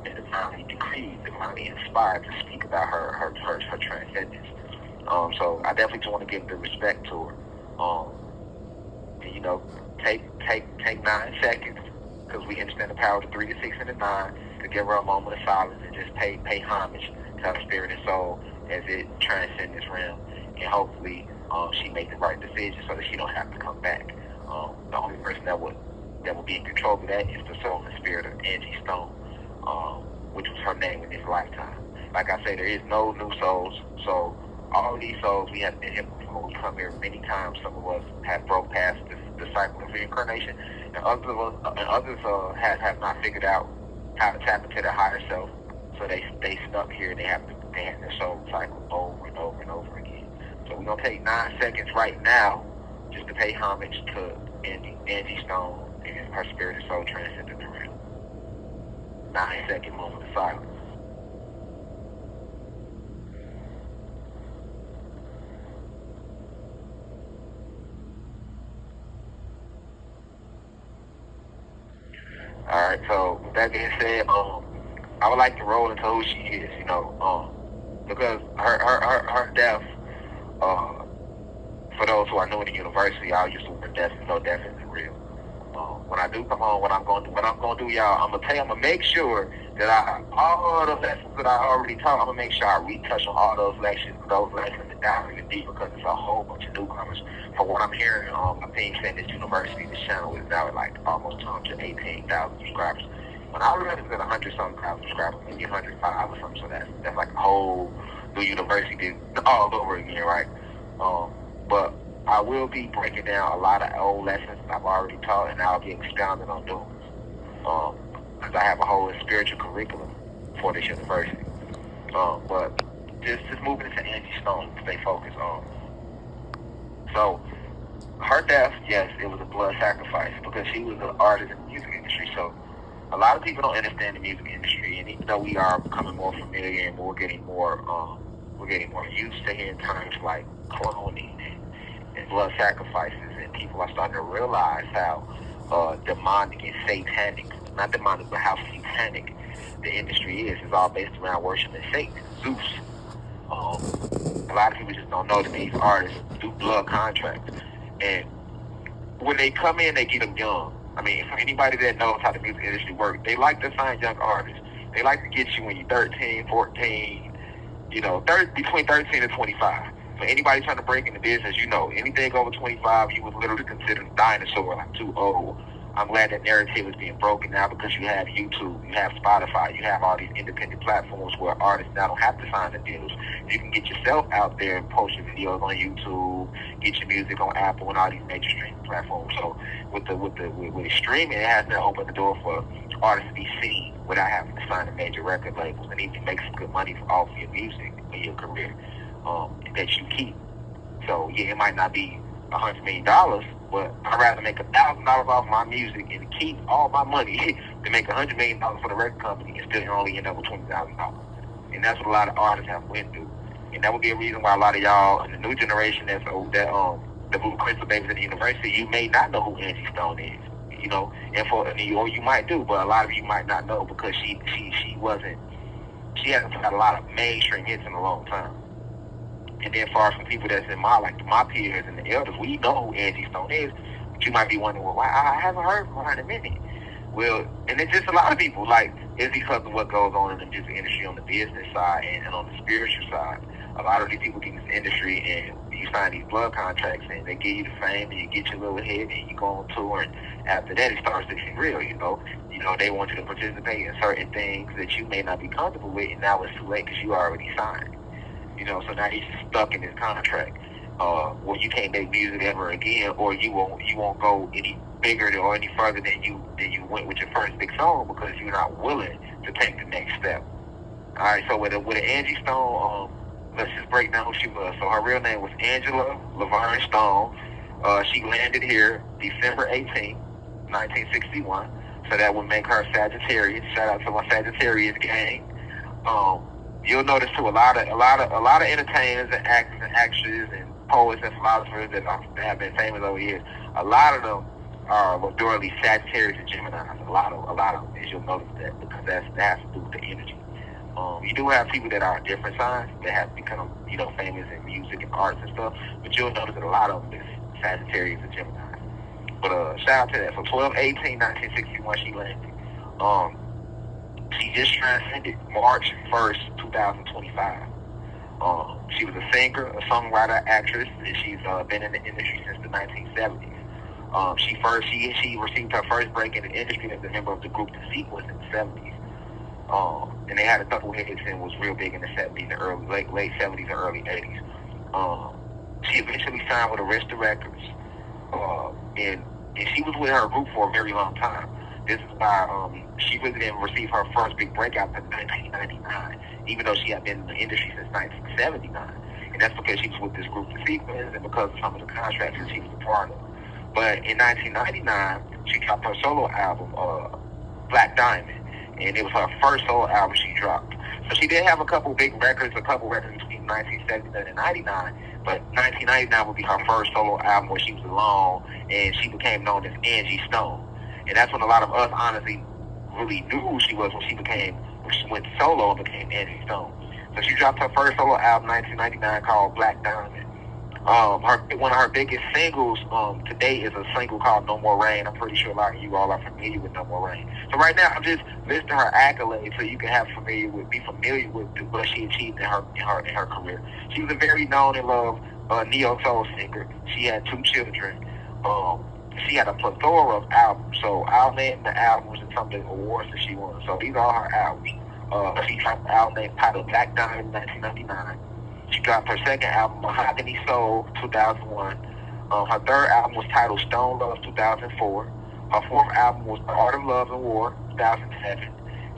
been divinely decreed, divinely inspired to speak about her transcendence. So I definitely just want to give the respect to her. And, take 9 seconds, because we understand the power of the 3, the 6, and the 9, to give her a moment of silence and just pay homage to her spirit and soul as it transcends this realm. And hopefully, she made the right decision so that she don't have to come back. The only person that would be in control of that is the soul and spirit of Angie Stone, which was her name in this lifetime. Like I say, there is no new souls, so all of these souls, we have been here before. We come here many times. Some of us have broke past the cycle of reincarnation, and others have not figured out how to tap into their higher self. So they stuck here, and they have their soul cycle over and over and over again. So we're gonna take 9 seconds right now just to pay homage to Angie Stone and her spirit and soul transcending the realm. 9 second moment of silence. All right. So with that being said, I would like to roll into who she is. Because her death. For those who are new in the university, I used to word death and know death isn't real. When I do come home, what I'm gonna do, y'all, I'm gonna make sure that all the lessons that I already taught, I'm gonna make sure I retouch on all those lessons and dive even deeper, because it's a whole bunch of newcomers. For what I'm hearing, my team saying this university, this channel is now at like almost 118,000 subscribers. When I read it was at 100-something thousand subscribers, maybe 105 or something, so that's like a whole new university all over again, right? But I will be breaking down a lot of old lessons I've already taught, and I'll be expounding on new ones. Because I have a whole spiritual curriculum for this university. But just moving into Angie Stone, stay focused on. So her death, yes, it was a blood sacrifice, because she was an artist in the music industry. So a lot of people don't understand the music industry, and even though we are becoming more familiar and we're getting more used to hearing terms like cloning and blood sacrifices, and people are starting to realize how demonic and satanic, not demonic, but how satanic the industry is. It's all based around worshiping Satan, Zeus. A lot of people just don't know that these artists do blood contracts, and when they come in, they get them young. I mean, for anybody that knows how the music industry works, they like to sign young artists. They like to get you when you're 13, 14, between 13 and 25. So anybody trying to break into business, anything over 25, you would literally consider a dinosaur, like too old. I'm glad that narrative is being broken now, because you have YouTube, you have Spotify, you have all these independent platforms where artists now don't have to sign the deals. You can get yourself out there and post your videos on YouTube, get your music on Apple and all these major streaming platforms. So with streaming, it has now opened the door for artists to be seen without having to sign a major record labels, and even make some good money off your music and your career that you keep. So yeah, it might not be $100 million, but I'd rather make $1,000 off my music and keep all my money to make $100 million for the record company and still only end up with $20,000. And that's what a lot of artists have went through. And that would be a reason why a lot of y'all in the new generation the Blue Crystal Babies at the university, you may not know who Angie Stone is. Or you might do, but a lot of you might not know, because she hasn't had a lot of mainstream hits in a long time. And then far from people that's in my peers and the elders, we know who Angie Stone is, but you might be wondering, well, why I haven't heard from her in a minute. Well, and it's just a lot of people, it's because of what goes on in the music industry on the business side and on the spiritual side. A lot of these people get in this industry, and you sign these blood contracts, and they give you the fame, and you get your little hit, and you go on tour, and after that it starts to get real, they want you to participate in certain things that you may not be comfortable with, and now it's too late because you already signed. So now you're stuck in this contract where you can't make music ever again, or you won't go any bigger or any further than you went with your first big song, because you're not willing to take the next step. All right, so with Angie Stone, let's just break down who she was. So her real name was Angela Laverne Stone. She landed here December 18th, 1961. So that would make her Sagittarius. Shout out to my Sagittarius gang. You'll notice too, a lot of entertainers and actors and actresses and poets and philosophers that have been famous over the years. A lot of them are majority Sagittarius and Geminis. A lot of them, as you'll notice that, because that has to do with the energy. You do have people that are different signs that have become, famous in music and arts and stuff, but you'll notice that a lot of them is Sagittarius and Geminis. But shout out to that. So 12/18/1961, she landed. Um, she just transcended March 1st, 2025. She was a singer, a songwriter, actress, and she's been in the industry since the 1970s. She received her first break in the industry as a member of the group The Sequence in the 70s. And they had a couple hits and was real big in the 70s, and late 70s and early 80s. She eventually signed with Arista Records, and she was with her group for a very long time. This is why she really didn't receive her first big breakout until 1999, even though she had been in the industry since 1979. And that's because she was with this group, The Sequence, and because of some of the contracts that she was a part of. But in 1999, she dropped her solo album, Black Diamond, and it was her first solo album she dropped. So she did have a couple records between 1979 and 99, but 1999 would be her first solo album where she was alone, and she became known as Angie Stone. And that's when a lot of us honestly really knew who she was when she went solo and became Angie Stone. So she dropped her first solo album in 1999 called Black Diamond. One of her biggest singles to date is a single called No More Rain. I'm pretty sure a lot of you all are familiar with No More Rain. So right now I'm just listing her accolades so you can be familiar with what she achieved in her career. She was a very known and loved neo soul singer. She had 2 children. She had a plethora of albums. So I'll name the albums and some of the awards that she won. So these are her albums. She dropped an album titled Black Diamond in 1999. She dropped her second album, Mahogany Soul, 2001. Her third album was titled Stone Love, 2004. Her fourth album was The Art of Love and War, 2007.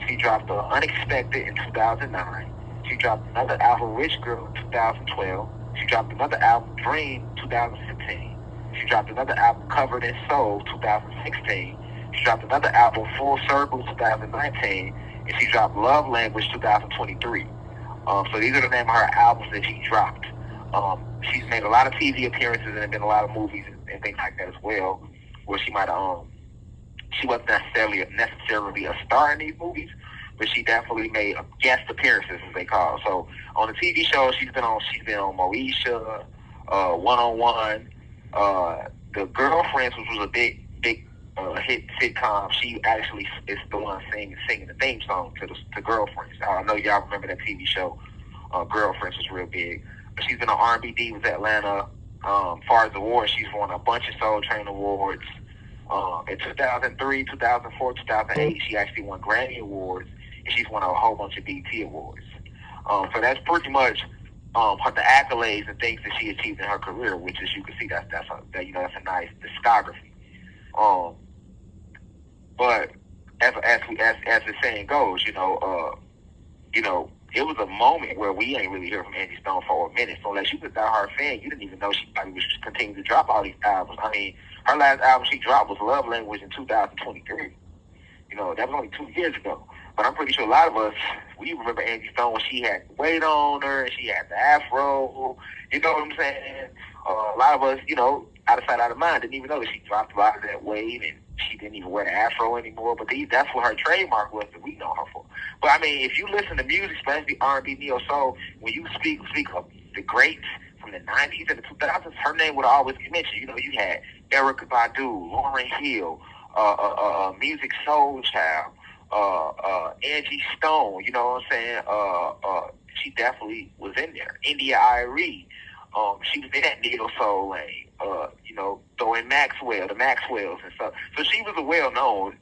She dropped Unexpected in 2009. She dropped another album, Rich Girl, in 2012. She dropped another album, Dream, 2015. She dropped another album, Covered in Soul, 2016. She dropped another album, Full Circle, 2019. And she dropped Love Language, 2023. So these are the name of her albums that she dropped. She's made a lot of TV appearances and there have been a lot of movies and things like that as well, where she might she wasn't necessarily a star in these movies, but she definitely made guest appearances, as they call it. So on the TV show, she's been on Moesha, One on One, The Girlfriends, which was a big hit sitcom. She actually is the one singing the theme song to Girlfriends. I know y'all remember that TV show. Girlfriends was real big. But she's been on R&B Divas Atlanta. Far as awards, she's won a bunch of Soul Train awards. In 2003, 2004, 2008, she actually won Grammy Awards, and she's won a whole bunch of BET Awards. So that's pretty much the accolades and things that she achieved in her career, which, as you can see, that's a nice discography. But as the saying goes, it was a moment where we ain't really hear from Angie Stone for a minute. So unless you was a diehard fan, you didn't even know she probably was just continuing to drop all these albums. I mean, her last album she dropped was Love Language in 2023. That was only 2 years ago. But I'm pretty sure a lot of us, we remember Angie Stone when she had weight on her and she had the afro. You know what I'm saying? A lot of us, out of sight, out of mind, didn't even know that she dropped a lot of that weight and she didn't even wear the afro anymore. But that's what her trademark was that we know her for. But I mean, if you listen to music, especially R&B, neo soul, when you speak of the greats from the 90s and the 2000s, her name would always be mentioned. You had Erykah Badu, Lauryn Hill, Music Soul Child, Angie Stone. You know what I'm saying? She definitely was in there. India Arie. She was in that neo soul lane. Throw in Maxwell, the Maxwells and stuff. So she was a well-known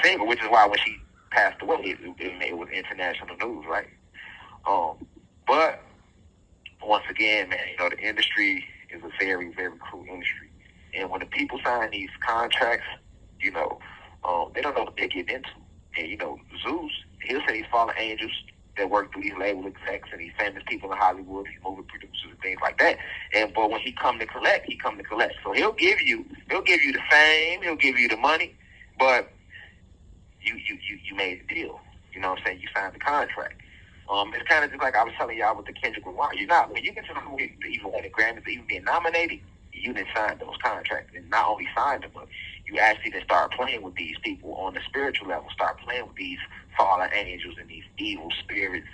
singer, which is why when she passed away, it was international news, right? But once again, man, the industry is a very, very cool industry. And when the people sign these contracts, they don't know what they're getting into. And, Zeus, he'll say these fallen angels that work through these label execs and these famous people in Hollywood, these movie producers and things like that. But when he come to collect, he come to collect. So he'll give you the fame, he'll give you the money, but you made the deal. You know what I'm saying? You signed the contract. It's kind of just like I was telling y'all with the Kendrick Lamar. When you get to the movie, even when the Grammys, even being nominated, you didn't sign those contracts. And not only signed them, but you actually then start playing with these people on the spiritual level, start playing with these fallen angels and these evil